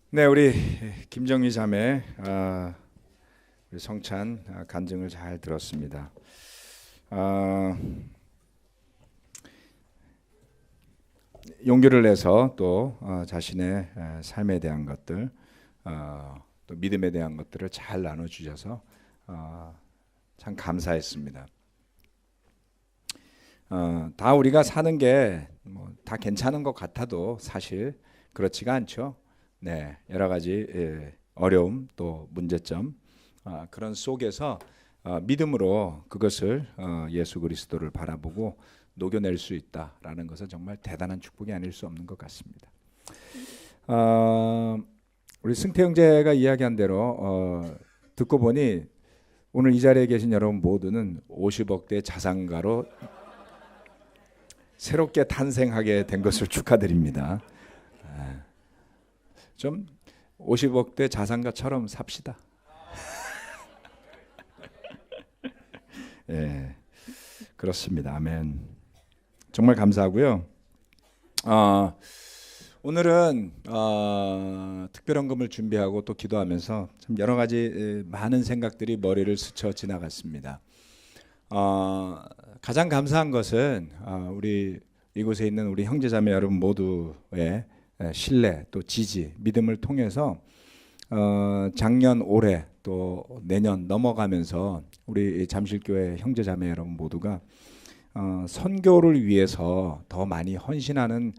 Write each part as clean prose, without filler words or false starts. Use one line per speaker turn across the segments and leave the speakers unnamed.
네, 우리 김정희 자매, 우리 성찬 간증을 잘 들었습니다. 아, 용기를 내서 또 자신의 삶에 대한 것들, 또 믿음에 대한 것들을 잘 나눠주셔서 참 감사했습니다. 다 우리가 사는 게 다 괜찮은 것 같아도 사실 그렇지가 않죠. 네, 여러 가지 어려움 또 문제점 그런 속에서 믿음으로 그것을 예수 그리스도를 바라보고 녹여낼 수 있다라는 것은 정말 대단한 축복이 아닐 수 없는 것 같습니다. 우리 승태 형제가 이야기한 대로 듣고 보니 오늘 이 자리에 계신 여러분 모두는 50억대 자산가로 새롭게 탄생하게 된 것을 축하드립니다. 좀 50억대 자산가처럼 삽시다. 예, 그렇습니다. 아멘. 정말 감사하고요. 오늘은 특별헌금을 준비하고 또 기도하면서 참 여러 가지 많은 생각들이 머리를 스쳐 지나갔습니다. 가장 감사한 것은 우리 이곳에 있는 우리 형제자매 여러분 모두의 신뢰 또 지지 믿음을 통해서 작년 올해 또 내년 넘어가면서 우리 잠실교회 형제자매 여러분 모두가 선교를 위해서 더 많이 헌신하는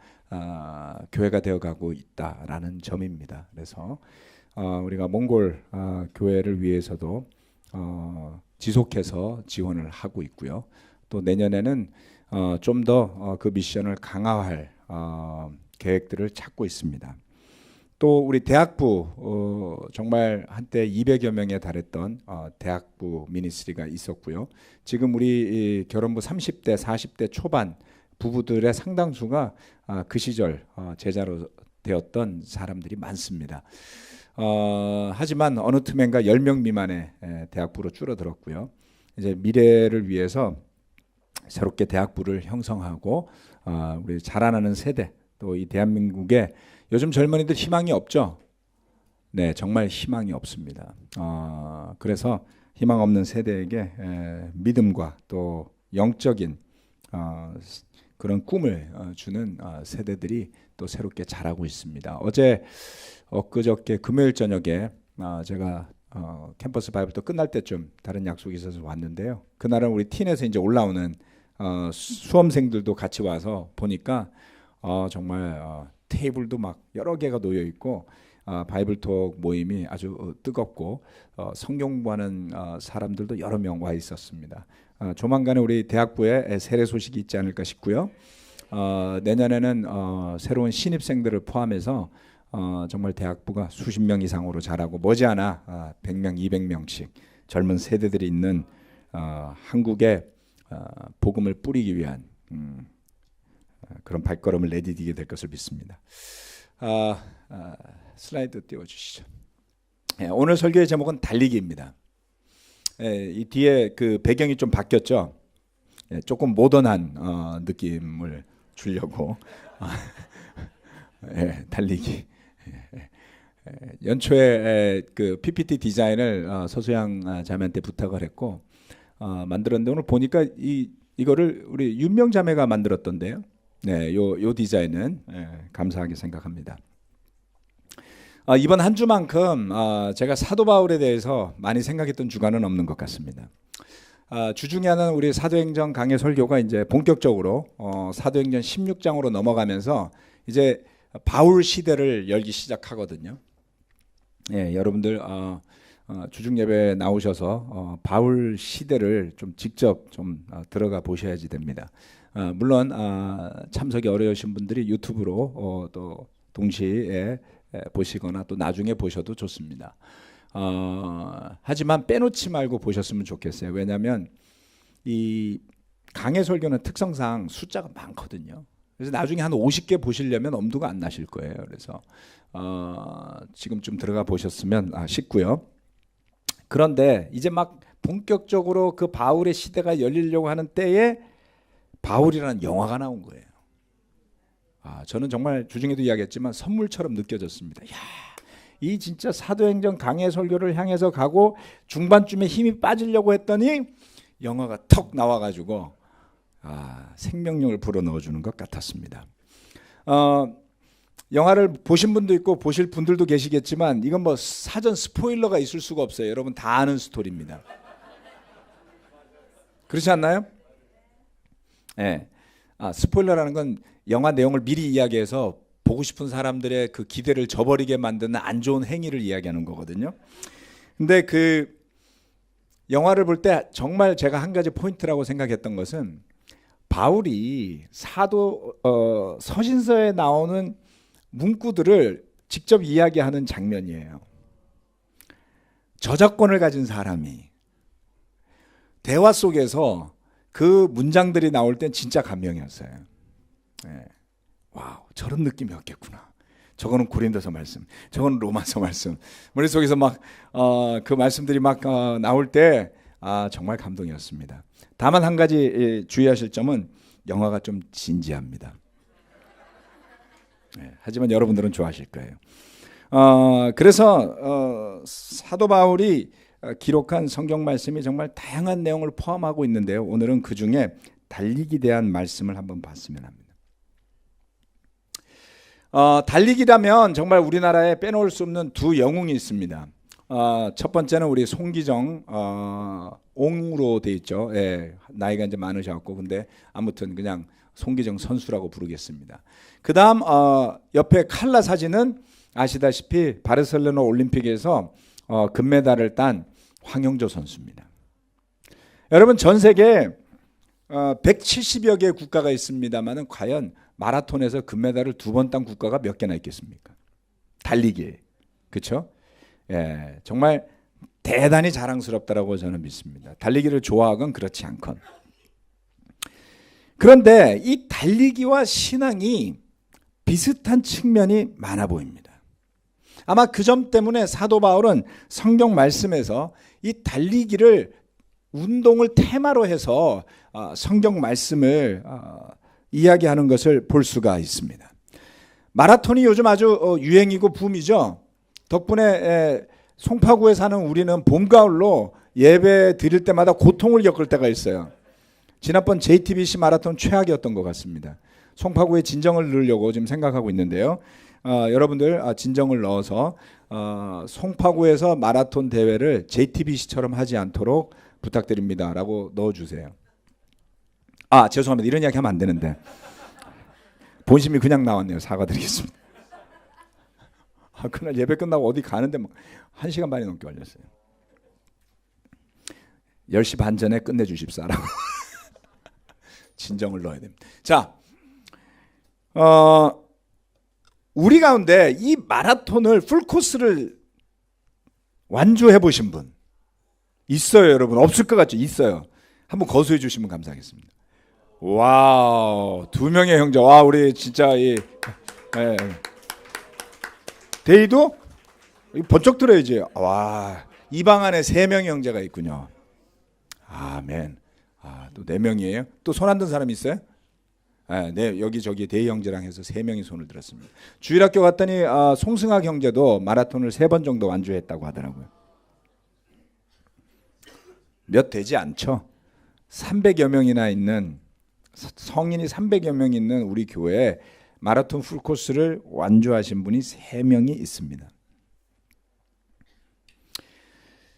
교회가 되어가고 있다라는 점입니다. 그래서 우리가 몽골 교회를 위해서도 지속해서 지원을 하고 있고요. 또 내년에는 좀 더 그 미션을 강화할 계획들을 찾고 있습니다. 또 우리 대학부 정말 한때 200여 명에 달했던 대학부 미니스트리가 있었고요. 지금 우리 결혼부 30대 40대 초반 부부들의 상당수가 그 시절 제자로 되었던 사람들이 많습니다. 하지만 어느 틈엔가 10명 미만의 대학부로 줄어들었고요. 이제 미래를 위해서 새롭게 대학부를 형성하고 우리 자라나는 세대 또 이 대한민국에 요즘 젊은이들 희망이 없죠. 네, 정말 희망이 없습니다. 그래서 희망 없는 세대에게 믿음과 또 영적인 그런 꿈을 주는 세대들이 또 새롭게 자라고 있습니다. 엊그저께 금요일 저녁에 제가 캠퍼스 바이블도 끝날 때쯤 다른 약속이 있어서 왔는데요. 그날은 우리 틴에서 이제 올라오는 수험생들도 같이 와서 보니까 정말 테이블도 막 여러 개가 놓여 있고 바이블톡 모임이 아주 뜨겁고 성경 공부하는 사람들도 여러 명 와 있었습니다. 조만간에 우리 대학부에 세례 소식이 있지 않을까 싶고요. 내년에는 새로운 신입생들을 포함해서 정말 대학부가 수십 명 이상으로 자라고 머지않아 100명, 200명씩 젊은 세대들이 있는 한국에 복음을 뿌리기 위한 그런 발걸음을 내디디게 될 것을 믿습니다. 슬라이드 띄워주시죠. 오늘 설교의 제목은 달리기입니다. 이 뒤에 그 배경이 좀 바뀌었죠. 조금 모던한 느낌을 주려고 달리기. 연초에 그 PPT 디자인을 서수양 자매한테 부탁을 했고 만들었는데 오늘 보니까 이거를 우리 윤명 자매가 만들었던데요. 네, 요 디자인은 감사하게 생각합니다. 이번 한 주만큼 제가 사도 바울에 대해서 많이 생각했던 주간은 없는 것 같습니다. 주중에 하는 우리 사도행전 강해 설교가 이제 본격적으로 사도행전 16장으로 넘어가면서 이제 바울 시대를 열기 시작하거든요. 예, 여러분들 주중 예배에 나오셔서 바울 시대를 좀 직접 좀 들어가 보셔야지 됩니다. 물론 참석이 어려우신 분들이 유튜브로 또 동시에 보시거나 또 나중에 보셔도 좋습니다. 하지만 빼놓지 말고 보셨으면 좋겠어요. 왜냐하면 이 강해 설교는 특성상 숫자가 많거든요. 그래서 나중에 한 50개 보시려면 엄두가 안 나실 거예요. 그래서 지금 좀 들어가 보셨으면 싶고요. 그런데 이제 막 본격적으로 그 바울의 시대가 열리려고 하는 때에 바울이라는 영화가 나온 거예요. 저는 정말 주중에도 이야기했지만 선물처럼 느껴졌습니다. 야, 이 진짜 사도행전 강해 설교를 향해서 가고 중반쯤에 힘이 빠지려고 했더니 영화가 턱 나와가지고 생명력을 불어넣어주는 것 같았습니다. 영화를 보신 분도 있고 보실 분들도 계시겠지만 이건 뭐 사전 스포일러가 있을 수가 없어요. 여러분 다 아는 스토리입니다. 그렇지 않나요? 네. 스포일러라는 건 영화 내용을 미리 이야기해서 보고 싶은 사람들의 그 기대를 저버리게 만드는 안 좋은 행위를 이야기하는 거거든요. 근데 그 영화를 볼 때 정말 제가 한 가지 포인트라고 생각했던 것은 바울이 사도 서신서에 나오는 문구들을 직접 이야기하는 장면이에요. 저작권을 가진 사람이 대화 속에서 그 문장들이 나올 땐 진짜 감명이었어요. 네. 와우, 저런 느낌이었겠구나. 저거는 고린도서 말씀, 저거는 로마서 말씀. 머릿속에서 막 그 말씀들이 막 나올 때 정말 감동이었습니다. 다만 한 가지 주의하실 점은 영화가 좀 진지합니다. 네, 하지만 여러분들은 좋아하실 거예요. 그래서 사도 바울이 기록한 성경 말씀이 정말 다양한 내용을 포함하고 있는데요. 오늘은 그 중에 달리기에 대한 말씀을 한번 봤으면 합니다. 달리기라면 정말 우리나라에 빼놓을 수 없는 두 영웅이 있습니다. 첫 번째는 우리 송기정 옹으로 돼 있죠. 예, 나이가 이제 많으셔갖고 근데 아무튼 그냥 송기정 선수라고 부르겠습니다. 그 다음 옆에 칼라 사진은 아시다시피 바르셀로나 올림픽에서 금메달을 딴 황영조 선수입니다. 여러분 전 세계 170여 개의 국가가 있습니다만은 과연 마라톤에서 금메달을 2번 딴 국가가 몇 개나 있겠습니까? 달리기, 그렇죠? 예, 정말 대단히 자랑스럽다라고 저는 믿습니다. 달리기를 좋아하건 그렇지 않건. 그런데 이 달리기와 신앙이 비슷한 측면이 많아 보입니다. 아마 그 점 때문에 사도 바울은 성경 말씀에서 이 달리기를 운동을 테마로 해서 성경 말씀을 이야기하는 것을 볼 수가 있습니다. 마라톤이 요즘 아주 유행이고 붐이죠. 덕분에 송파구에 사는 우리는 봄, 가을로 예배 드릴 때마다 고통을 겪을 때가 있어요. 지난번 JTBC 마라톤 최악이었던 것 같습니다. 송파구에 진정을 넣으려고 지금 생각하고 있는데요. 여러분들 진정을 넣어서 송파구에서 마라톤 대회를 JTBC처럼 하지 않도록 부탁드립니다 라고 넣어주세요. 죄송합니다. 이런 이야기 하면 안 되는데 본심이 그냥 나왔네요. 사과드리겠습니다. 그날 예배 끝나고 어디 가는데 막 1시간 반이 넘게 걸렸어요. 10시 반 전에 끝내주십사라고. 진정을 넣어야 됩니다. 자, 우리 가운데 이 마라톤을 풀코스를 완주해 보신 분 있어요, 여러분? 없을 것 같죠? 있어요. 한번 거수해 주시면 감사하겠습니다. 와우, 2명의 형제. 와, 우리 진짜 데이도 번쩍 들어야지. 와, 이 방 안에 3명의 형제가 있군요. 아멘. 또 4명이에요? 또 손 안 든 사람 있어요? 네, 여기 저기 대희 형제랑 해서 3명이 손을 들었습니다. 주일학교 갔더니 송승학 형제도 마라톤을 3번 정도 완주했다고 하더라고요. 몇 되지 않죠. 300여 명이나 있는 성인이 300여 명 있는 우리 교회에 마라톤 풀코스를 완주하신 분이 3명이 있습니다.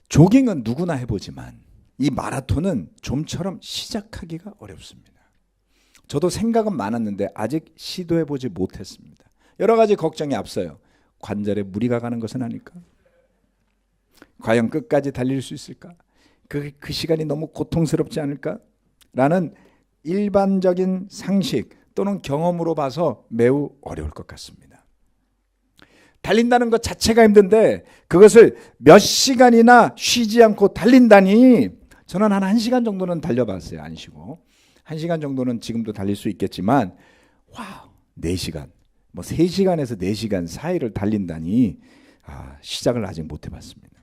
조깅은 누구나 해보지만 이 마라톤은 좀처럼 시작하기가 어렵습니다. 저도 생각은 많았는데 아직 시도해보지 못했습니다. 여러 가지 걱정이 앞서요. 관절에 무리가 가는 것은 아닐까? 과연 끝까지 달릴 수 있을까? 그 시간이 너무 고통스럽지 않을까? 라는 일반적인 상식 또는 경험으로 봐서 매우 어려울 것 같습니다. 달린다는 것 자체가 힘든데 그것을 몇 시간이나 쉬지 않고 달린다니 저는 한 1시간 정도는 달려봤어요. 안 쉬고. 1시간 정도는 지금도 달릴 수 있겠지만 와우, 4시간, 뭐 3시간에서 4시간 사이를 달린다니 시작을 아직 못 해봤습니다.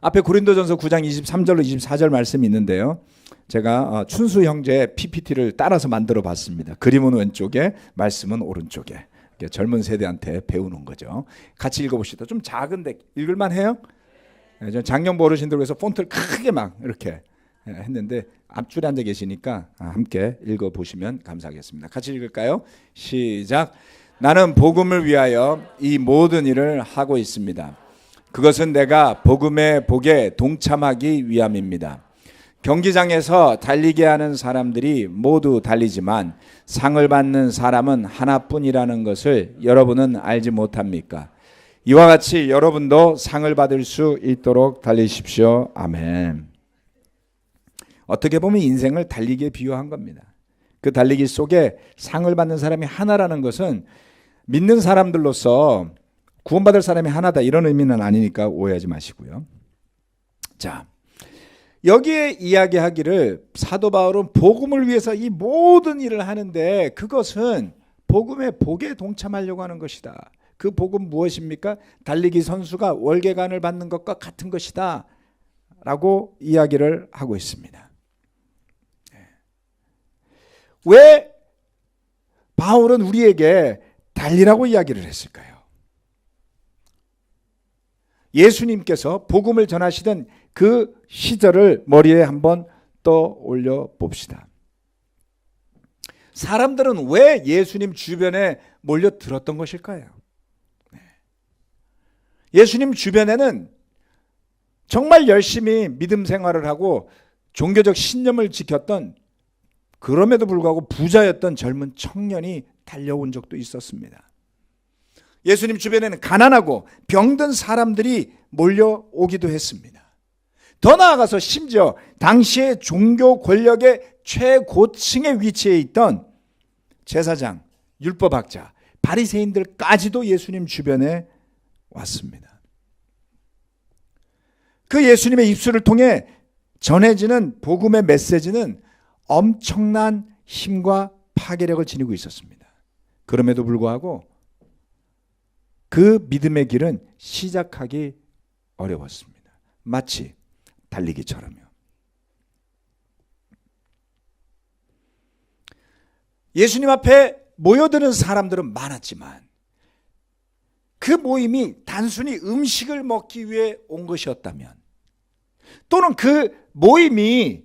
앞에 고린도전서 9장 23절로 24절 말씀이 있는데요. 제가 춘수 형제의 PPT를 따라서 만들어 봤습니다. 그림은 왼쪽에 말씀은 오른쪽에. 젊은 세대한테 배우는 거죠. 같이 읽어봅시다. 좀 작은데 읽을만 해요? 전 작년부 어르신들 위해서 폰트를 크게 막 이렇게 했는데 앞줄에 앉아 계시니까 함께 읽어보시면 감사하겠습니다. 같이 읽을까요? 시작. 나는 복음을 위하여 이 모든 일을 하고 있습니다. 그것은 내가 복음의 복에 동참하기 위함입니다. 경기장에서 달리게 하는 사람들이 모두 달리지만 상을 받는 사람은 하나뿐이라는 것을 여러분은 알지 못합니까? 이와 같이 여러분도 상을 받을 수 있도록 달리십시오. 아멘. 어떻게 보면 인생을 달리기에 비유한 겁니다. 그 달리기 속에 상을 받는 사람이 하나라는 것은 믿는 사람들로서 구원받을 사람이 하나다 이런 의미는 아니니까 오해하지 마시고요. 자, 여기에 이야기하기를 사도 바울은 복음을 위해서 이 모든 일을 하는데 그것은 복음의 복에 동참하려고 하는 것이다. 그 복음 무엇입니까? 달리기 선수가 월계관을 받는 것과 같은 것이다 라고 이야기를 하고 있습니다. 왜 바울은 우리에게 달리라고 이야기를 했을까요? 예수님께서 복음을 전하시던 그 시절을 머리에 한번 떠올려 봅시다. 사람들은 왜 예수님 주변에 몰려들었던 것일까요? 예수님 주변에는 정말 열심히 믿음 생활을 하고 종교적 신념을 지켰던, 그럼에도 불구하고 부자였던 젊은 청년이 달려온 적도 있었습니다. 예수님 주변에는 가난하고 병든 사람들이 몰려오기도 했습니다. 더 나아가서 심지어 당시의 종교 권력의 최고층에 위치해 있던 제사장, 율법학자, 바리새인들까지도 예수님 주변에 왔습니다. 그 예수님의 입술을 통해 전해지는 복음의 메시지는 엄청난 힘과 파괴력을 지니고 있었습니다. 그럼에도 불구하고 그 믿음의 길은 시작하기 어려웠습니다. 마치 달리기처럼요. 예수님 앞에 모여드는 사람들은 많았지만 그 모임이 단순히 음식을 먹기 위해 온 것이었다면, 또는 그 모임이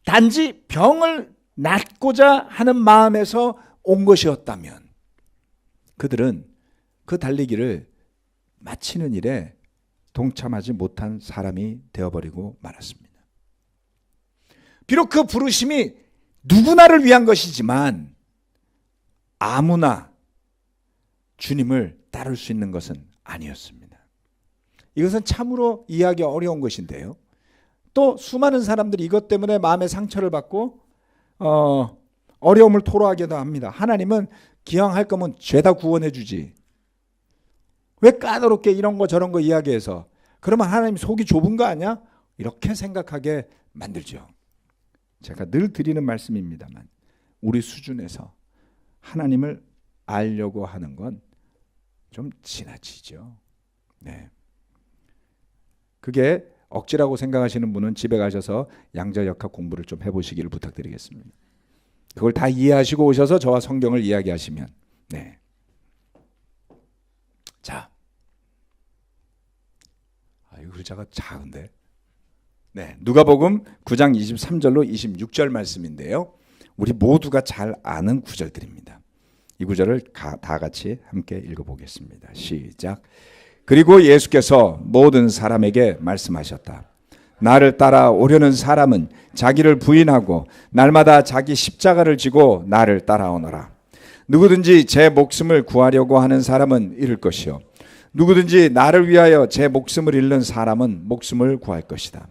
단지 병을 낫고자 하는 마음에서 온 것이었다면 그들은 그 달리기를 마치는 일에 동참하지 못한 사람이 되어버리고 말았습니다. 비록 그 부르심이 누구나를 위한 것이지만 아무나 주님을 따를 수 있는 것은 아니었습니다. 이것은 참으로 이해하기 어려운 것인데요. 또 수많은 사람들이 이것 때문에 마음의 상처를 받고 어려움을 토로하기도 합니다. 하나님은 기왕 할 거면 죄다 구원해 주지. 왜 까다롭게 이런 거 저런 거 이야기해서, 그러면 하나님 속이 좁은 거 아니야? 이렇게 생각하게 만들죠. 제가 늘 드리는 말씀입니다만 우리 수준에서 하나님을 알려고 하는 건 좀 지나치죠. 네. 그게 억지라고 생각하시는 분은 집에 가셔서 양자역학 공부를 좀 해보시기를 부탁드리겠습니다. 그걸 다 이해하시고 오셔서 저와 성경을 이야기하시면, 네. 자, 이 글자가 작은데, 네, 누가복음 9장 23절로 26절 말씀인데요. 우리 모두가 잘 아는 구절들입니다. 이 구절을 다 같이 함께 읽어보겠습니다. 시작. 그리고 예수께서 모든 사람에게 말씀하셨다. 나를 따라오려는 사람은 자기를 부인하고 날마다 자기 십자가를 지고 나를 따라오너라. 누구든지 제 목숨을 구하려고 하는 사람은 잃을 것이요, 누구든지 나를 위하여 제 목숨을 잃는 사람은 목숨을 구할 것이다.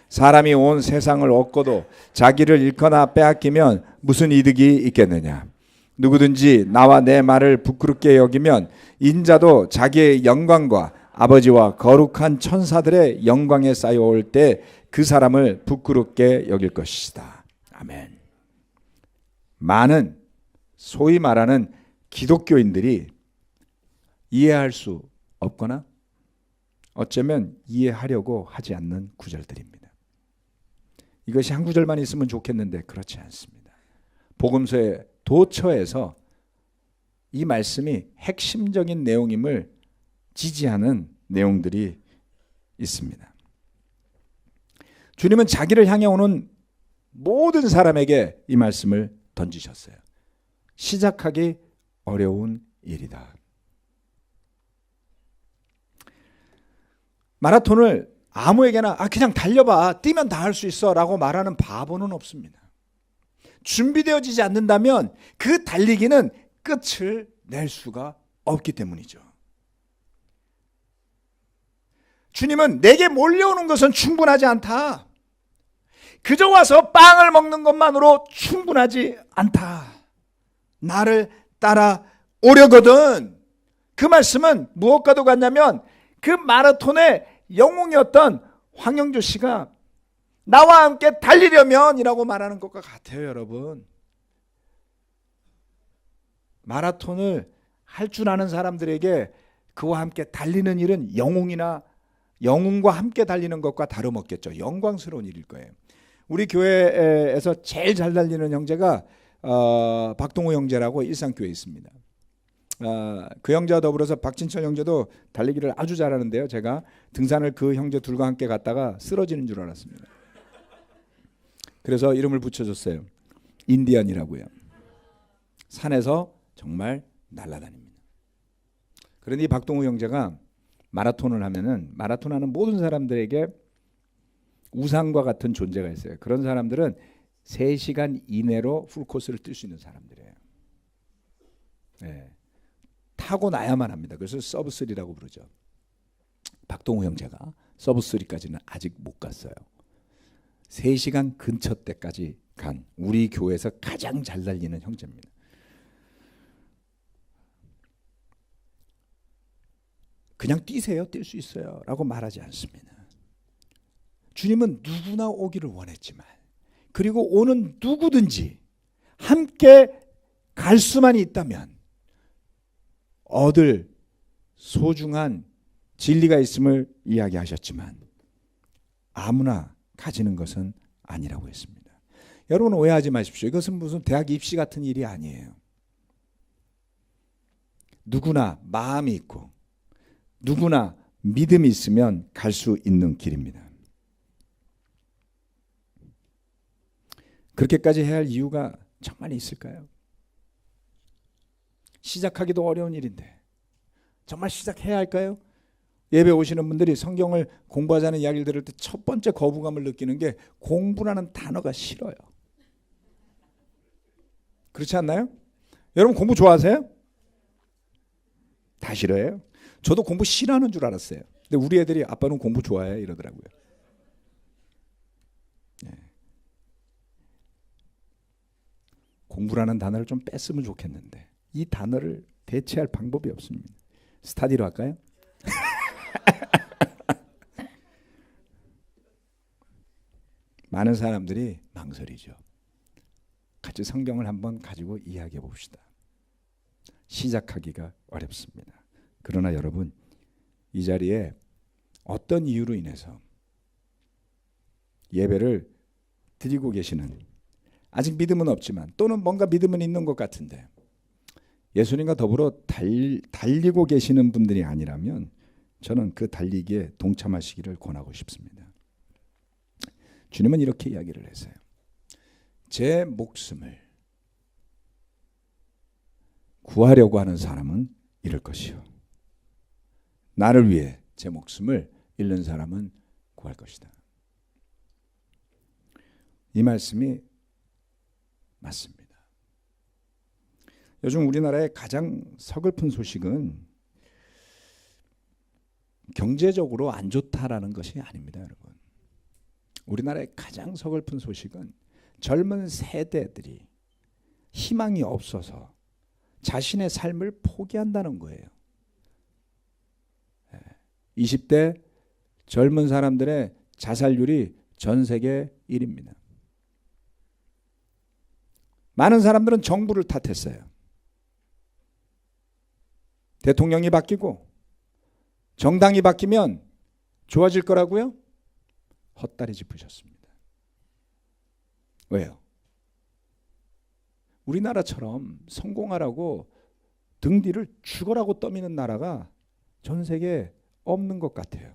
사람이 온 세상을 얻고도 자기를 잃거나 빼앗기면 무슨 이득이 있겠느냐. 누구든지 나와 내 말을 부끄럽게 여기면 인자도 자기의 영광과 아버지와 거룩한 천사들의 영광에 쌓여올 때 그 사람을 부끄럽게 여길 것이다. 아멘. 많은 소위 말하는 기독교인들이 이해할 수 없거나 어쩌면 이해하려고 하지 않는 구절들입니다. 이것이 한 구절만 있으면 좋겠는데 그렇지 않습니다. 복음서의 도처에서 이 말씀이 핵심적인 내용임을 지지하는 내용들이 있습니다. 주님은 자기를 향해 오는 모든 사람에게 이 말씀을 던지셨어요. 시작하기 어려운 일이다. 마라톤을 아무에게나 그냥 달려봐, 뛰면 다 할 수 있어 라고 말하는 바보는 없습니다. 준비되어지지 않는다면 그 달리기는 끝을 낼 수가 없기 때문이죠. 주님은 내게 몰려오는 것은 충분하지 않다. 그저 와서 빵을 먹는 것만으로 충분하지 않다. 나를 따라오려거든. 그 말씀은 무엇과도 같냐면 그 마라톤의 영웅이었던 황영조 씨가 나와 함께 달리려면 이라고 말하는 것과 같아요. 여러분, 마라톤을 할 줄 아는 사람들에게 그와 함께 달리는 일은 영웅과 함께 달리는 것과 다름없겠죠. 영광스러운 일일 거예요. 우리 교회에서 제일 잘 달리는 형제가 박동호 형제라고 일산교회에 있습니다. 그 형제와 더불어서 박진철 형제도 달리기를 아주 잘하는데요. 제가 등산을 그 형제 둘과 함께 갔다가 쓰러지는 줄 알았습니다. 그래서 이름을 붙여줬어요. 인디언이라고요. 산에서 정말 날아다닙니다. 그런데 이 박동우 형제가 마라톤을 하면은 마라톤하는 모든 사람들에게 우상과 같은 존재가 있어요. 그런 사람들은 3시간 이내로 풀코스를 뛸 수 있는 사람들이에요. 네. 타고 나야만 합니다. 그래서 서브3라고 부르죠. 박동우 형제가 서브3까지는 아직 못 갔어요. 3시간 근처 때까지 간 우리 교회에서 가장 잘 달리는 형제입니다. 그냥 뛰세요. 뛸 수 있어요. 라고 말하지 않습니다. 주님은 누구나 오기를 원했지만, 그리고 오는 누구든지 함께 갈 수만 있다면 얻을 소중한 진리가 있음을 이야기하셨지만 아무나 가지는 것은 아니라고 했습니다. 여러분 오해하지 마십시오. 이것은 무슨 대학 입시 같은 일이 아니에요. 누구나 마음이 있고 누구나 믿음이 있으면 갈 수 있는 길입니다. 그렇게까지 해야 할 이유가 정말 있을까요? 시작하기도 어려운 일인데 정말 시작해야 할까요? 예배 오시는 분들이 성경을 공부하자는 이야기를 들을 때 첫 번째 거부감을 느끼는 게 공부라는 단어가 싫어요. 그렇지 않나요? 여러분 공부 좋아하세요? 다 싫어해요? 저도 공부 싫어하는 줄 알았어요. 근데 우리 애들이 아빠는 공부 좋아해 이러더라고요. 네. 공부라는 단어를 좀 뺐으면 좋겠는데 이 단어를 대체할 방법이 없습니다. 스타디로 할까요? 많은 사람들이 망설이죠. 같이 성경을 한번 가지고 이야기해 봅시다. 시작하기가 어렵습니다. 그러나 여러분, 이 자리에 어떤 이유로 인해서 예배를 드리고 계시는, 아직 믿음은 없지만 또는 뭔가 믿음은 있는 것 같은데 예수님과 더불어 달리고 계시는 분들이 아니라면 저는 그 달리기에 동참하시기를 권하고 싶습니다. 주님은 이렇게 이야기를 했어요. 제 목숨을 구하려고 하는 사람은 잃을 것이요, 나를 위해 제 목숨을 잃는 사람은 구할 것이다. 이 말씀이 맞습니다. 요즘 우리나라의 가장 서글픈 소식은 경제적으로 안 좋다라는 것이 아닙니다, 여러분. 우리나라의 가장 서글픈 소식은 젊은 세대들이 희망이 없어서 자신의 삶을 포기한다는 거예요. 20대 젊은 사람들의 자살률이 전 세계 1위입니다. 많은 사람들은 정부를 탓했어요. 대통령이 바뀌고 정당이 바뀌면 좋아질 거라고요? 헛다리 짚으셨습니다. 왜요? 우리나라처럼 성공하라고 등 뒤를 죽어라고 떠미는 나라가 전 세계에 없는 것 같아요.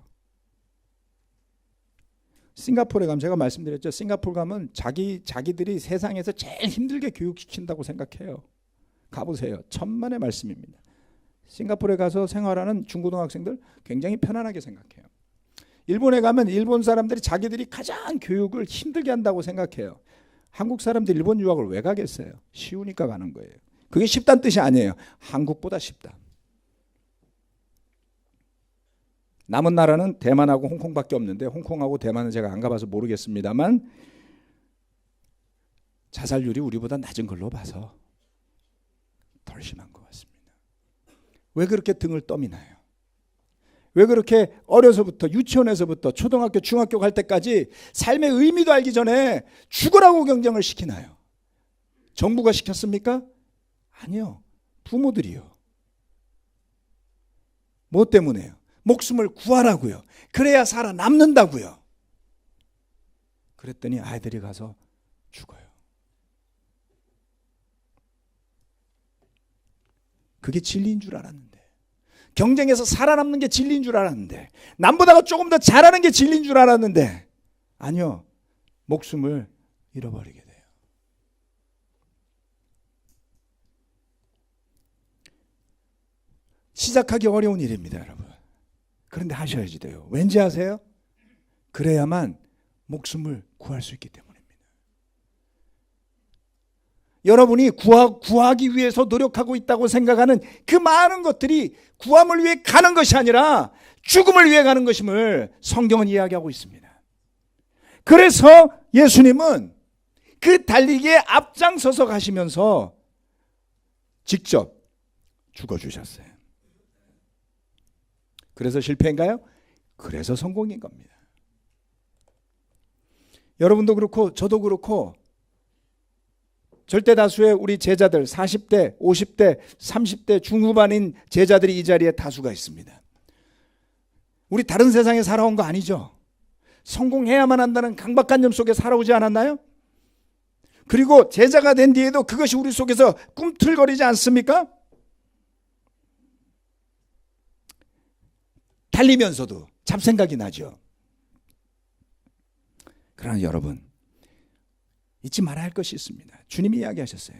싱가포르에 가면 제가 말씀드렸죠. 싱가포르 가면 자기들이 세상에서 제일 힘들게 교육시킨다고 생각해요. 가보세요. 천만의 말씀입니다. 싱가포르에 가서 생활하는 중고등학생들 굉장히 편안하게 생각해요. 일본에 가면 일본 사람들이 자기들이 가장 교육을 힘들게 한다고 생각해요. 한국 사람들이 일본 유학을 왜 가겠어요? 쉬우니까 가는 거예요. 그게 쉽다는 뜻이 아니에요. 한국보다 쉽다. 남은 나라는 대만하고 홍콩밖에 없는데 홍콩하고 대만은 제가 안 가봐서 모르겠습니다만 자살률이 우리보다 낮은 걸로 봐서 덜 심한 것 같습니다. 왜 그렇게 등을 떠미나요? 왜 그렇게 어려서부터 유치원에서부터 초등학교, 중학교 갈 때까지 삶의 의미도 알기 전에 죽으라고 경쟁을 시키나요? 정부가 시켰습니까? 아니요. 부모들이요. 뭐 때문에요? 목숨을 구하라고요. 그래야 살아남는다고요. 그랬더니 아이들이 가서 죽어요. 그게 진리인 줄 알았는데, 경쟁에서 살아남는 게 진리인 줄 알았는데, 남보다가 조금 더 잘하는 게 진리인 줄 알았는데, 아니요. 목숨을 잃어버리게 돼요. 시작하기 어려운 일입니다, 여러분. 그런데 하셔야지 돼요. 왠지 아세요? 그래야만 목숨을 구할 수 있기 때문입니다. 여러분이 구하기 위해서 노력하고 있다고 생각하는 그 많은 것들이 구함을 위해 가는 것이 아니라 죽음을 위해 가는 것임을 성경은 이야기하고 있습니다. 그래서 예수님은 그 달리기에 앞장서서 가시면서 직접 죽어주셨어요. 그래서 실패인가요? 그래서 성공인 겁니다. 여러분도 그렇고 저도 그렇고 절대 다수의 우리 제자들 40대, 50대, 30대 중후반인 제자들이 이 자리에 다수가 있습니다. 우리 다른 세상에 살아온 거 아니죠? 성공해야만 한다는 강박관념 속에 살아오지 않았나요? 그리고 제자가 된 뒤에도 그것이 우리 속에서 꿈틀거리지 않습니까? 달리면서도 잡생각이 나죠. 그러나 여러분, 잊지 말아야 할 것이 있습니다. 주님이 이야기하셨어요.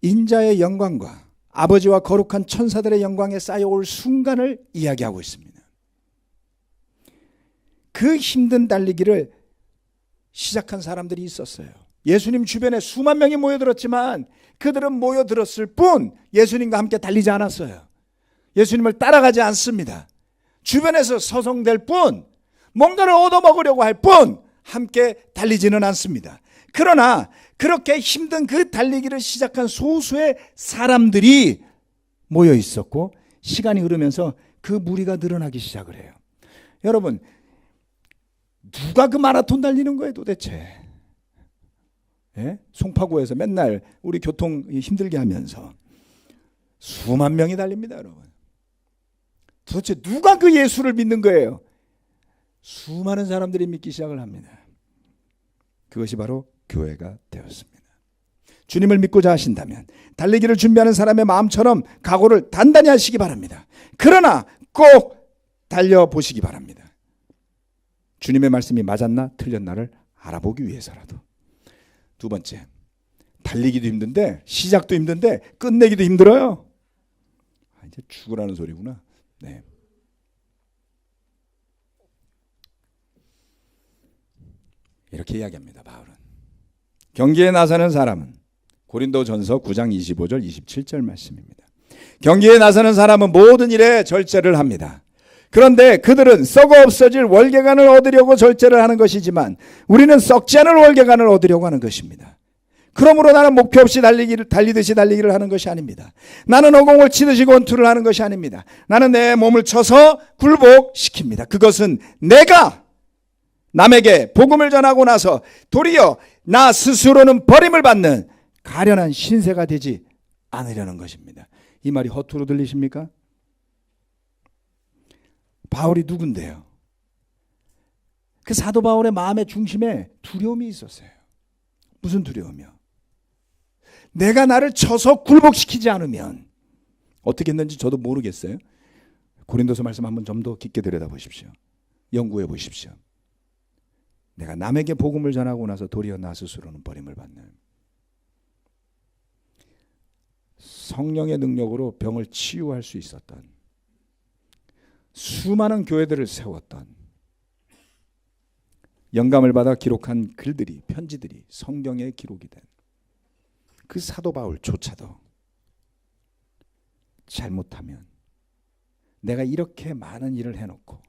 인자의 영광과 아버지와 거룩한 천사들의 영광에 쌓여올 순간을 이야기하고 있습니다. 그 힘든 달리기를 시작한 사람들이 있었어요. 예수님 주변에 수만 명이 모여들었지만 그들은 모여들었을 뿐 예수님과 함께 달리지 않았어요. 예수님을 따라가지 않습니다. 주변에서 서성댈 뿐, 뭔가를 얻어먹으려고 할 뿐 함께 달리지는 않습니다. 그러나 그렇게 힘든 그 달리기를 시작한 소수의 사람들이 모여 있었고 시간이 흐르면서 그 무리가 늘어나기 시작을 해요. 여러분, 누가 그 마라톤 달리는 거예요 도대체? 예? 송파구에서 맨날 우리 교통 힘들게 하면서 수만 명이 달립니다, 여러분. 도대체 누가 그 예수를 믿는 거예요? 수많은 사람들이 믿기 시작을 합니다. 그것이 바로 교회가 되었습니다. 주님을 믿고자 하신다면 달리기를 준비하는 사람의 마음처럼 각오를 단단히 하시기 바랍니다. 그러나 꼭 달려보시기 바랍니다. 주님의 말씀이 맞았나 틀렸나를 알아보기 위해서라도. 두 번째, 달리기도 힘든데 시작도 힘든데 끝내기도 힘들어요. 이제 죽으라는 소리구나. 네. 이렇게 이야기합니다. 바울은 경기에 나서는 사람은 고린도전서 9장 25절 27절 말씀입니다. 경기에 나서는 사람은 모든 일에 절제를 합니다. 그런데 그들은 썩어 없어질 월계관을 얻으려고 절제를 하는 것이지만 우리는 썩지 않을 월계관을 얻으려고 하는 것입니다. 그러므로 나는 목표 없이 달리듯이 달리기를 하는 것이 아닙니다. 나는 허공을 치듯이 권투를 하는 것이 아닙니다. 나는 내 몸을 쳐서 굴복시킵니다. 그것은 내가 남에게 복음을 전하고 나서 도리어 나 스스로는 버림을 받는 가련한 신세가 되지 않으려는 것입니다. 이 말이 허투루 들리십니까? 바울이 누군데요? 그 사도 바울의 마음의 중심에 두려움이 있었어요. 무슨 두려움이요? 내가 나를 쳐서 굴복시키지 않으면 어떻게 했는지 저도 모르겠어요. 고린도서 말씀 한번 좀 더 깊게 들여다보십시오. 연구해 보십시오. 내가 남에게 복음을 전하고 나서 도리어 나 스스로는 버림을 받는, 성령의 능력으로 병을 치유할 수 있었던, 수많은 교회들을 세웠던, 영감을 받아 기록한 글들이, 편지들이 성경에 기록이 된 그 사도 바울조차도 잘못하면 내가 이렇게 많은 일을 해놓고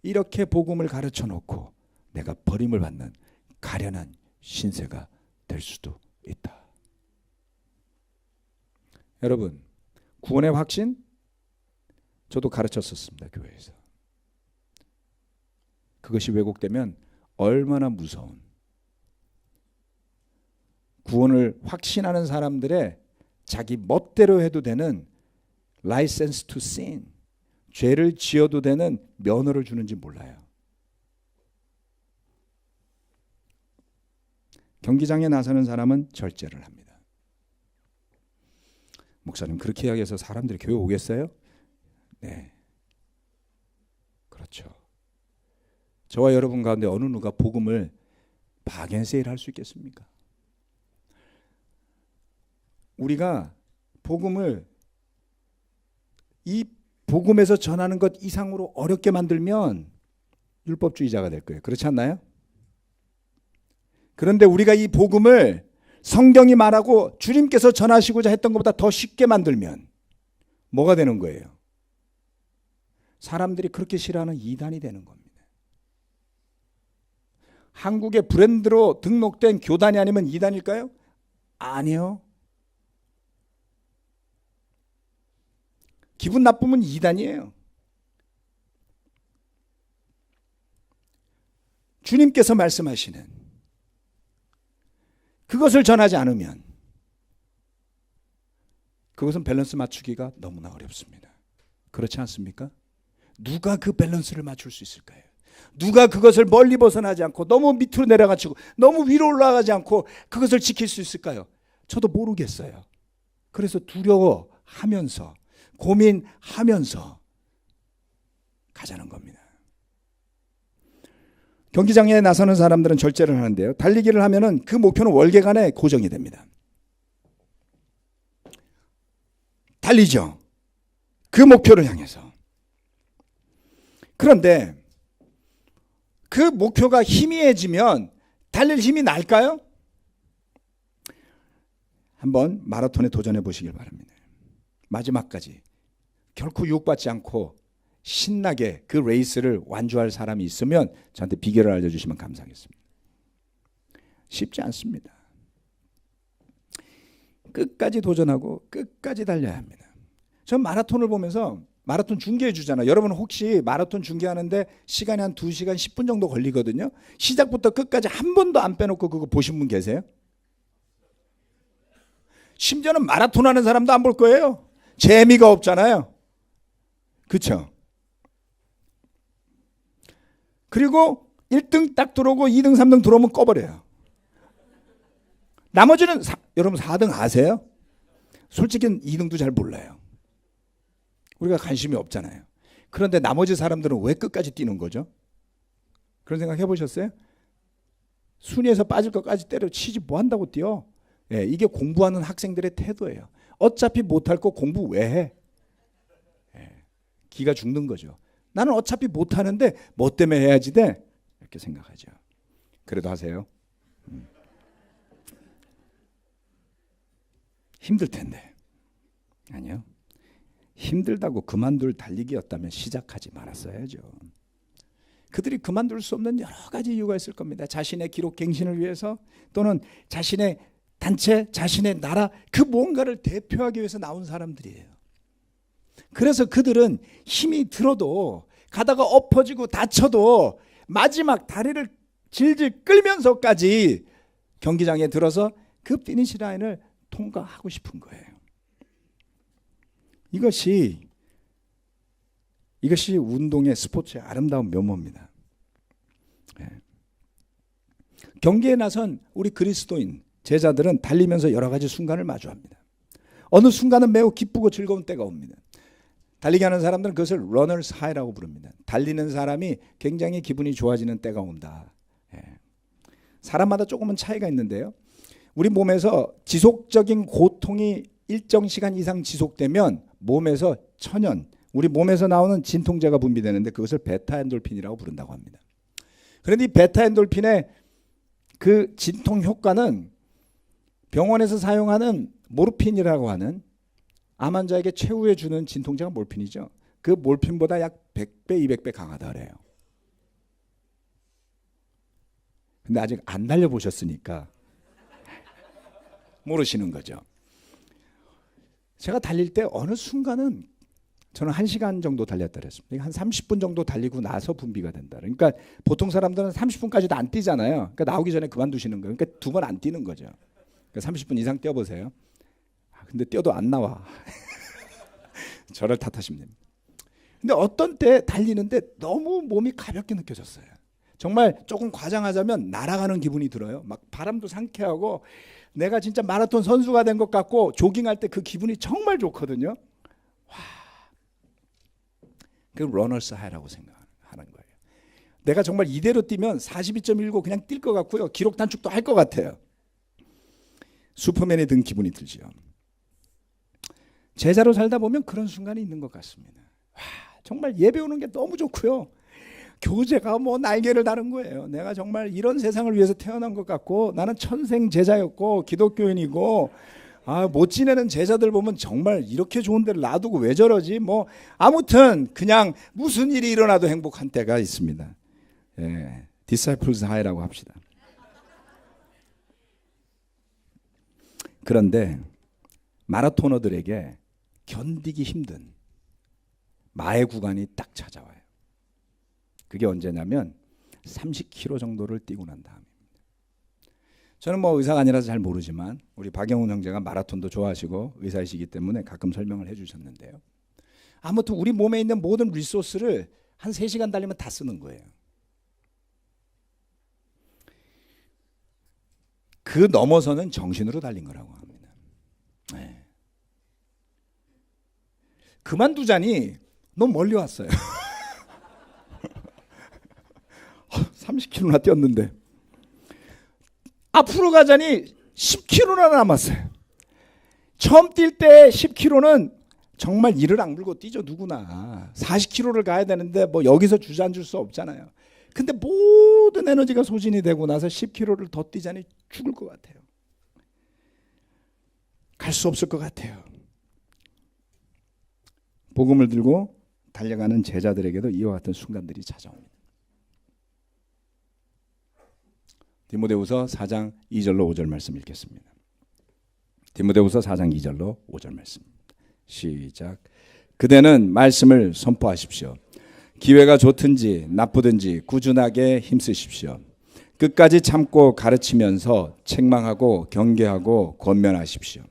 이렇게 복음을 가르쳐 놓고 내가 버림을 받는 가련한 신세가 될 수도 있다. 여러분, 구원의 확신 저도 가르쳤었습니다. 교회에서. 그것이 왜곡되면 얼마나 무서운, 구원을 확신하는 사람들의 자기 멋대로 해도 되는 license to sin, 죄를 지어도 되는 면허를 주는지 몰라요. 경기장에 나서는 사람은 절제를 합니다. 목사님, 그렇게 이야기해서 사람들이 교회 오겠어요? 네, 그렇죠. 저와 여러분 가운데 어느 누가 복음을 바겐세일 할 수 있겠습니까? 우리가 복음을 이 복음에서 전하는 것 이상으로 어렵게 만들면 율법주의자가 될 거예요. 그렇지 않나요? 그런데 우리가 이 복음을 성경이 말하고 주님께서 전하시고자 했던 것보다 더 쉽게 만들면 뭐가 되는 거예요? 사람들이 그렇게 싫어하는 이단이 되는 겁니다. 한국의 브랜드로 등록된 교단이 아니면 이단일까요? 아니요. 기분 나쁘면 이단이에요. 주님께서 말씀하시는 그것을 전하지 않으면 그것은 밸런스 맞추기가 너무나 어렵습니다. 그렇지 않습니까? 누가 그 밸런스를 맞출 수 있을까요? 누가 그것을 멀리 벗어나지 않고 너무 밑으로 내려가지고 너무 위로 올라가지 않고 그것을 지킬 수 있을까요? 저도 모르겠어요. 그래서 두려워하면서 고민하면서 가자는 겁니다. 경기장에 나서는 사람들은 절제를 하는데요. 달리기를 하면은 그 목표는 월계간에 고정이 됩니다. 달리죠. 그 목표를 향해서. 그런데 그 목표가 희미해지면 달릴 힘이 날까요? 한번 마라톤에 도전해 보시길 바랍니다. 마지막까지 결코 유혹받지 않고 신나게 그 레이스를 완주할 사람이 있으면 저한테 비결을 알려주시면 감사하겠습니다. 쉽지 않습니다. 끝까지 도전하고 끝까지 달려야 합니다. 전 마라톤을 보면서, 마라톤 중계해 주잖아요. 여러분 혹시 마라톤 중계하는데 시간이 한 2시간 10분 정도 걸리거든요. 시작부터 끝까지 한 번도 안 빼놓고 그거 보신 분 계세요? 심지어는 마라톤 하는 사람도 안 볼 거예요. 재미가 없잖아요. 그렇죠? 그리고 1등 딱 들어오고 2등 3등 들어오면 꺼버려요. 나머지는 여러분 4등 아세요? 솔직히 2등도 잘 몰라요. 우리가 관심이 없잖아요. 그런데 나머지 사람들은 왜 끝까지 뛰는 거죠? 그런 생각 해보셨어요? 순위에서 빠질 것까지 때려치지 뭐 한다고 뛰어? 예, 이게 공부하는 학생들의 태도예요. 어차피 못할 거 공부 왜 해? 예, 기가 죽는 거죠. 나는 어차피 못하는데 뭐 때문에 해야지 돼? 이렇게 생각하죠. 그래도 하세요. 힘들 텐데. 아니요. 힘들다고 그만둘 달리기였다면 시작하지 말았어야죠. 그들이 그만둘 수 없는 여러 가지 이유가 있을 겁니다. 자신의 기록 갱신을 위해서, 또는 자신의 단체, 자신의 나라, 그 뭔가를 대표하기 위해서 나온 사람들이에요. 그래서 그들은 힘이 들어도, 가다가 엎어지고 다쳐도 마지막 다리를 질질 끌면서까지 경기장에 들어서 그 피니시 라인을 통과하고 싶은 거예요. 이것이 운동의, 스포츠의 아름다운 면모입니다. 경기에 나선 우리 그리스도인, 제자들은 달리면서 여러 가지 순간을 마주합니다. 어느 순간은 매우 기쁘고 즐거운 때가 옵니다. 달리기 하는 사람들은 그것을 러너스 하이라고 부릅니다. 달리는 사람이 굉장히 기분이 좋아지는 때가 온다. 사람마다 조금은 차이가 있는데요. 우리 몸에서 지속적인 고통이 일정 시간 이상 지속되면 몸에서 천연, 우리 몸에서 나오는 진통제가 분비되는데 그것을 베타엔돌핀이라고 부른다고 합니다. 그런데 이 베타엔돌핀의 그 진통 효과는 병원에서 사용하는 모르핀이라고 하는 암 환자에게 최후에 주는 진통제가 몰핀이죠. 그 몰핀보다 약 100배, 200배 강하다 그래요. 근데 아직 안 달려보셨으니까 모르시는 거죠. 제가 달릴 때 어느 순간은 저는 1시간 정도 달렸다 그랬습니다. 한 30분 정도 달리고 나서 분비가 된다. 그러니까 보통 사람들은 30분까지도 안 뛰잖아요. 그러니까 나오기 전에 그만두시는 거예요. 그러니까 2번 안 뛰는 거죠. 그러니까 30분 이상 뛰어보세요. 근데 뛰어도 안 나와. 저를 탓하시면 됩니다. 근데 어떤 때 달리는데 너무 몸이 가볍게 느껴졌어요. 정말 조금 과장하자면 날아가는 기분이 들어요. 막 바람도 상쾌하고 내가 진짜 마라톤 선수가 된 것 같고 조깅할 때 그 기분이 정말 좋거든요. 와, 그 러너스 하이라고 생각하는 거예요. 내가 정말 이대로 뛰면 42.19 그냥 뛸 것 같고요. 기록 단축도 할 것 같아요. 슈퍼맨이 든 기분이 들지요. 제자로 살다 보면 그런 순간이 있는 것 같습니다. 와, 정말 예배 오는 게 너무 좋고요. 교제가 뭐 날개를 다른 거예요. 내가 정말 이런 세상을 위해서 태어난 것 같고 나는 천생 제자였고 기독교인이고 못 지내는 제자들 보면 정말 이렇게 좋은 데를 놔두고 왜 저러지? 뭐 아무튼 그냥 무슨 일이 일어나도 행복한 때가 있습니다. 예, 디사이플스 하이라고 합시다. 그런데 마라토너들에게 견디기 힘든 마의 구간이 딱 찾아와요. 그게 언제냐면 30km 정도를 뛰고 난 다음입니다. 저는 뭐 의사가 아니라서 잘 모르지만 우리 박영훈 형제가 마라톤도 좋아하시고 의사이시기 때문에 가끔 설명을 해주셨는데요. 아무튼 우리 몸에 있는 모든 리소스를 한 3시간 달리면 다 쓰는 거예요. 그 넘어서는 정신으로 달린 거라고 합니다. 네. 그만두자니 너무 멀리 왔어요. 30km나 뛰었는데 앞으로 가자니 10km나 남았어요. 처음 뛸 때 10km는 정말 이를 악물고 뛰죠. 누구나 40km를 가야 되는데 뭐 여기서 주저앉을 수 없잖아요. 근데 모든 에너지가 소진이 되고 나서 10km를 더 뛰자니 죽을 것 같아요. 갈 수 없을 것 같아요. 복음을 들고 달려가는 제자들에게도 이와 같은 순간들이 찾아옵니다. 디모데후서 4장 2절로 5절 말씀 읽겠습니다. 디모데후서 4장 2절로 5절 말씀. 시작. 그대는 말씀을 선포하십시오. 기회가 좋든지 나쁘든지 꾸준하게 힘쓰십시오. 끝까지 참고 가르치면서 책망하고 경계하고 권면하십시오.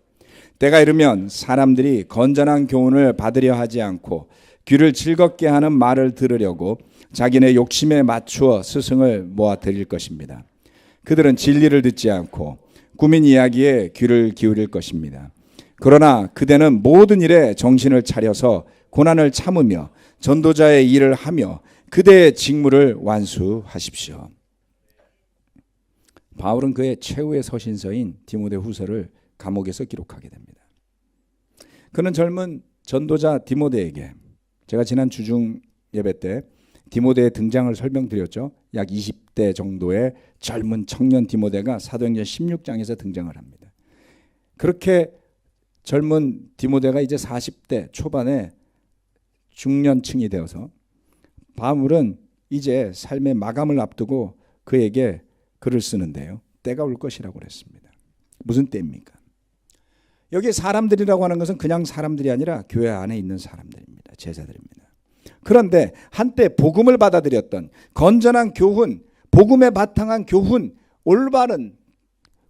때가 이르면 사람들이 건전한 교훈을 받으려 하지 않고 귀를 즐겁게 하는 말을 들으려고 자기네 욕심에 맞추어 스승을 모아 드릴 것입니다. 그들은 진리를 듣지 않고 꾸민 이야기에 귀를 기울일 것입니다. 그러나 그대는 모든 일에 정신을 차려서 고난을 참으며 전도자의 일을 하며 그대의 직무를 완수하십시오. 바울은 그의 최후의 서신서인 디모데후서를 감옥에서 기록하게 됩니다. 그는 젊은 전도자 디모데에게, 제가 지난 주중 예배 때 디모데의 등장을 설명드렸죠. 약 20대 정도의 젊은 청년 디모데가 사도행전 16장에서 등장을 합니다. 그렇게 젊은 디모데가 이제 40대 초반에 중년층이 되어서 바울은 이제 삶의 마감을 앞두고 그에게 글을 쓰는데요. 때가 올 것이라고 그랬습니다. 무슨 때입니까? 여기 사람들이라고 하는 것은 그냥 사람들이 아니라 교회 안에 있는 사람들입니다. 제자들입니다. 그런데 한때 복음을 받아들였던 건전한 교훈, 복음에 바탕한 교훈, 올바른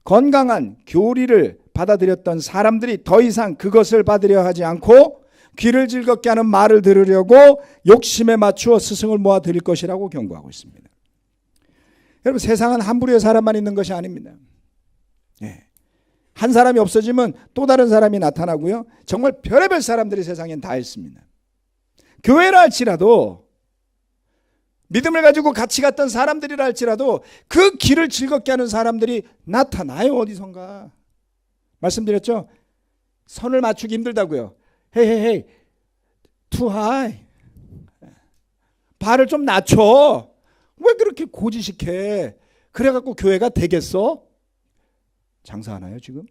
건강한 교리를 받아들였던 사람들이 더 이상 그것을 받으려 하지 않고 귀를 즐겁게 하는 말을 들으려고 욕심에 맞추어 스승을 모아 드릴 것이라고 경고하고 있습니다. 여러분, 세상은 함부로의 사람만 있는 것이 아닙니다. 네. 한 사람이 없어지면 또 다른 사람이 나타나고요. 정말 별의별 사람들이 세상엔 다 있습니다. 교회라 할지라도, 믿음을 가지고 같이 갔던 사람들이라 할지라도 그 길을 즐겁게 하는 사람들이 나타나요. 어디선가. 말씀드렸죠? 선을 맞추기 힘들다고요. 헤이 too high. 발을 좀 낮춰. 왜 그렇게 고지식해? 그래갖고 교회가 되겠어? 장사하나요 지금?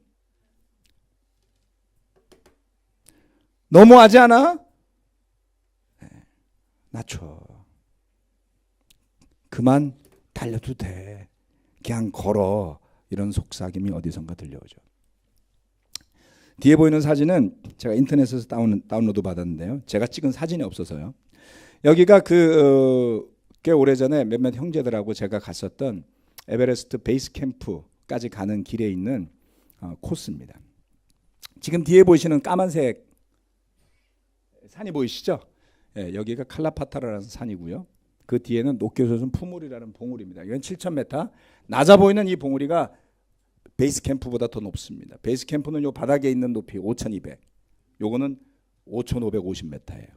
너무하지 않아? 낮춰. 그만 달려도 돼. 그냥 걸어. 이런 속삭임이 어디선가 들려오죠. 뒤에 보이는 사진은 제가 인터넷에서 다운로드 받았는데요. 제가 찍은 사진이 없어서요. 여기가 꽤 오래전에 몇몇 형제들하고 제가 갔었던 에베레스트 베이스 캠프까지 가는 길에 있는 코스입니다. 지금 뒤에 보이시는 까만색 산이 보이시죠? 예, 여기가 칼라파타라라는 산이고요. 그 뒤에는 녹교소순 푸물이라는 봉우리입니다. 이건 7,000m. 낮아 보이는 이 봉우리가 베이스 캠프보다 더 높습니다. 베이스 캠프는 요 바닥에 있는 높이 5,200. 요거는 5,550m예요.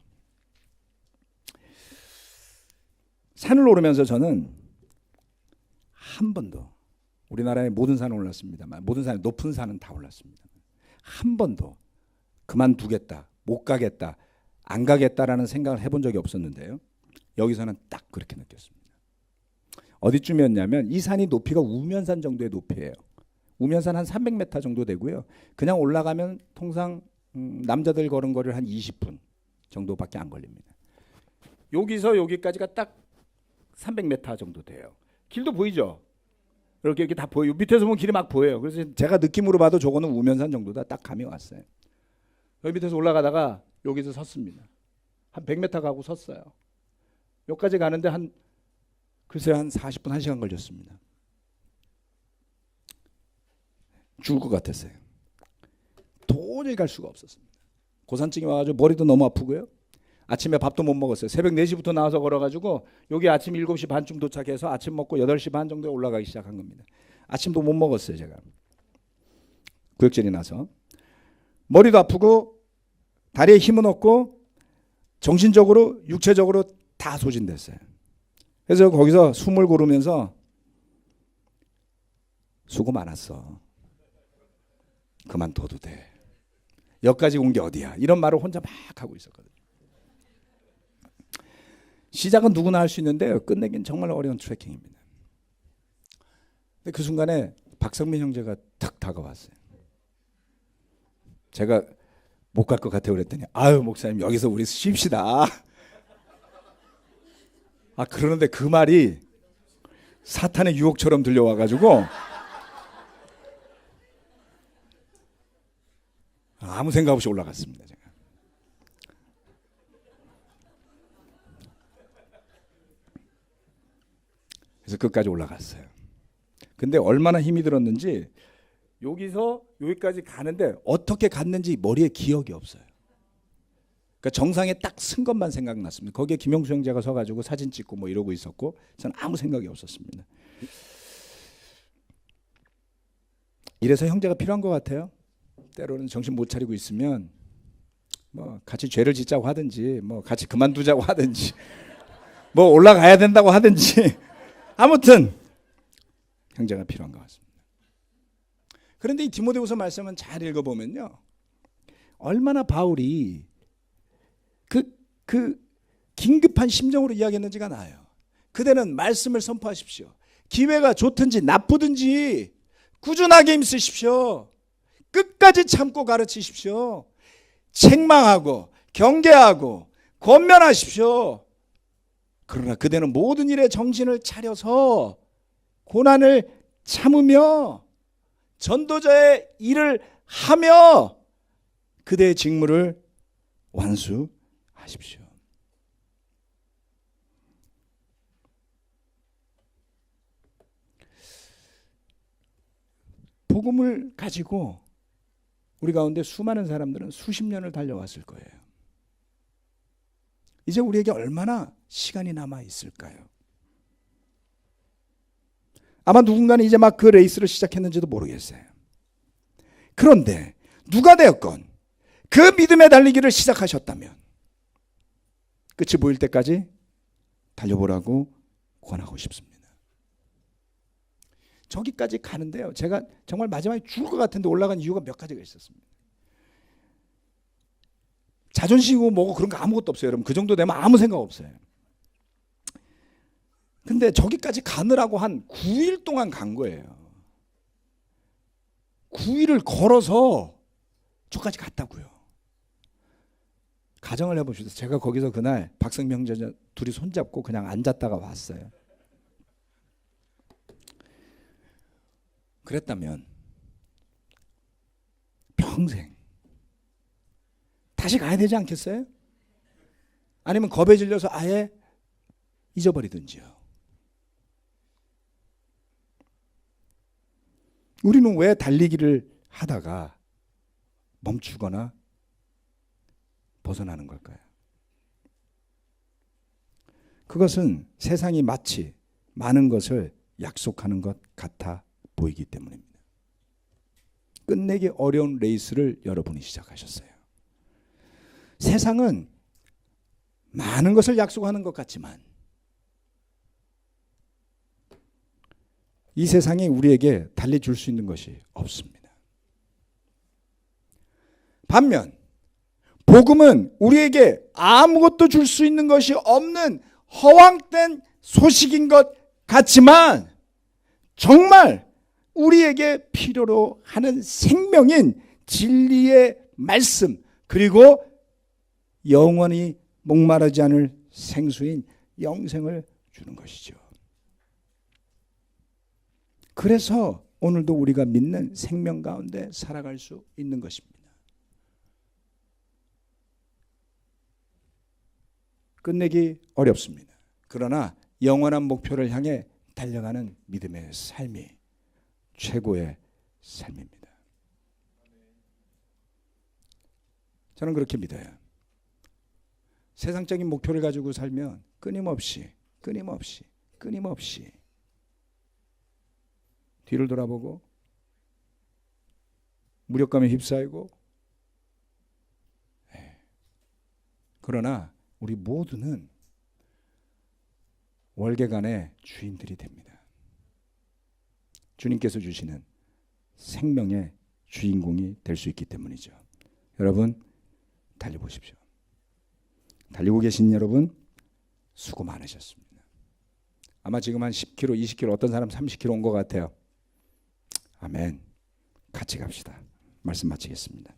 산을 오르면서 저는 한 번도, 우리나라의 모든 산을 올랐습니다만, 모든 산, 높은 산은 다 올랐습니다. 한 번도 그만두겠다, 못 가겠다, 안 가겠다라는 생각을 해본 적이 없었는데요. 여기서는 딱 그렇게 느꼈습니다. 어디쯤이었냐면 이 산이 높이가 우면산 정도의 높이예요. 우면산 한 300m 정도 되고요. 그냥 올라가면 통상 남자들 걸은 거리를 한 20분 정도밖에 안 걸립니다. 여기서 여기까지가 딱 300m 정도 돼요. 길도 보이죠? 이렇게 다 보여요. 밑에서 보면 길이 막 보여요. 그래서 제가 느낌으로 봐도 저거는 우면산 정도다. 딱 감이 왔어요. 여기 밑에서 올라가다가 여기서 섰습니다. 한 100m 가고 섰어요. 여기까지 가는데 글쎄요, 한 40분, 1시간 걸렸습니다. 죽을 것 같았어요. 도저히 갈 수가 없었습니다. 고산증이 와가지고 머리도 너무 아프고요. 아침에 밥도 못 먹었어요. 새벽 4시부터 나와서 걸어가지고 여기 아침 7시 반쯤 도착해서 아침 먹고 8시 반 정도에 올라가기 시작한 겁니다. 아침도 못 먹었어요, 제가. 구역질이 나서. 머리도 아프고 다리에 힘은 없고 정신적으로 육체적으로 다 소진됐어요. 그래서 거기서 숨을 고르면서 수고 많았어. 그만둬도 돼. 여기까지 온 게 어디야. 이런 말을 혼자 막 하고 있었거든요. 시작은 누구나 할 수 있는데 끝내긴 정말 어려운 트레킹입니다. 근데 그 순간에 박성민 형제가 탁 다가왔어요. 제가 못 갈 것 같아요 그랬더니 아유 목사님 여기서 우리 쉽시다. 그러는데 그 말이 사탄의 유혹처럼 들려와가지고 아무 생각 없이 올라갔습니다. 제가. 그래서 끝까지 올라갔어요. 근데 얼마나 힘이 들었는지 여기서 여기까지 가는데 어떻게 갔는지 머리에 기억이 없어요. 그러니까 정상에 딱 쓴 것만 생각났습니다. 거기에 김영수 형제가 서가지고 사진 찍고 뭐 이러고 있었고 저는 아무 생각이 없었습니다. 이래서 형제가 필요한 것 같아요. 때로는 정신 못 차리고 있으면 뭐 같이 죄를 짓자고 하든지 뭐 같이 그만두자고 하든지 뭐 올라가야 된다고 하든지 아무튼 형제가 필요한 것 같습니다. 그런데 이 디모데후서 말씀은 잘 읽어보면요. 얼마나 바울이 그 긴급한 심정으로 이야기했는지가 나요. 그대는 말씀을 선포하십시오. 기회가 좋든지 나쁘든지 꾸준하게 힘쓰십시오. 끝까지 참고 가르치십시오. 책망하고 경계하고 권면하십시오. 그러나 그대는 모든 일에 정신을 차려서 고난을 참으며 전도자의 일을 하며 그대의 직무를 완수하십시오. 복음을 가지고 우리 가운데 수많은 사람들은 수십 년을 달려왔을 거예요. 이제 우리에게 얼마나 시간이 남아 있을까요? 아마 누군가는 이제 막 그 레이스를 시작했는지도 모르겠어요. 그런데 누가 되었건 그 믿음의 달리기를 시작하셨다면 끝이 보일 때까지 달려보라고 권하고 싶습니다. 저기까지 가는데요, 제가 정말 마지막에 죽을 것 같은데 올라간 이유가 몇 가지가 있었습니다. 자존심이고 뭐고 그런 거 아무것도 없어요. 여러분, 그 정도 되면 아무 생각 없어요. 근데 저기까지 가느라고 한 9일 동안 간 거예요. 9일을 걸어서 저까지 갔다고요. 가정을 해봅시다. 제가 거기서 그날 박성명 형제 둘이 손잡고 그냥 앉았다가 왔어요. 그랬다면 평생 다시 가야 되지 않겠어요? 아니면 겁에 질려서 아예 잊어버리든지요. 우리는 왜 달리기를 하다가 멈추거나 벗어나는 걸까요? 그것은 세상이 마치 많은 것을 약속하는 것 같아 보이기 때문입니다. 끝내기 어려운 레이스를 여러분이 시작하셨어요. 세상은 많은 것을 약속하는 것 같지만 이 세상이 우리에게 달래줄 수 있는 것이 없습니다. 반면 복음은 우리에게 아무것도 줄 수 있는 것이 없는 허황된 소식인 것 같지만 정말 우리에게 필요로 하는 생명인 진리의 말씀, 그리고 영원히 목마르지 않을 생수인 영생을 주는 것이죠. 그래서 오늘도 우리가 믿는 생명 가운데 살아갈 수 있는 것입니다. 끝내기 어렵습니다. 그러나 영원한 목표를 향해 달려가는 믿음의 삶이 최고의 삶입니다. 저는 그렇게 믿어요. 세상적인 목표를 가지고 살면 끊임없이 뒤를 돌아보고 무력감에 휩싸이고, 그러나 우리 모두는 월계관의 주인들이 됩니다. 주님께서 주시는 생명의 주인공이 될 수 있기 때문이죠. 여러분, 달려보십시오. 달리고 계신 여러분, 수고 많으셨습니다. 아마 지금 한 10km, 20km, 어떤 사람 30km 온 것 같아요. 아멘. 같이 갑시다. 말씀 마치겠습니다.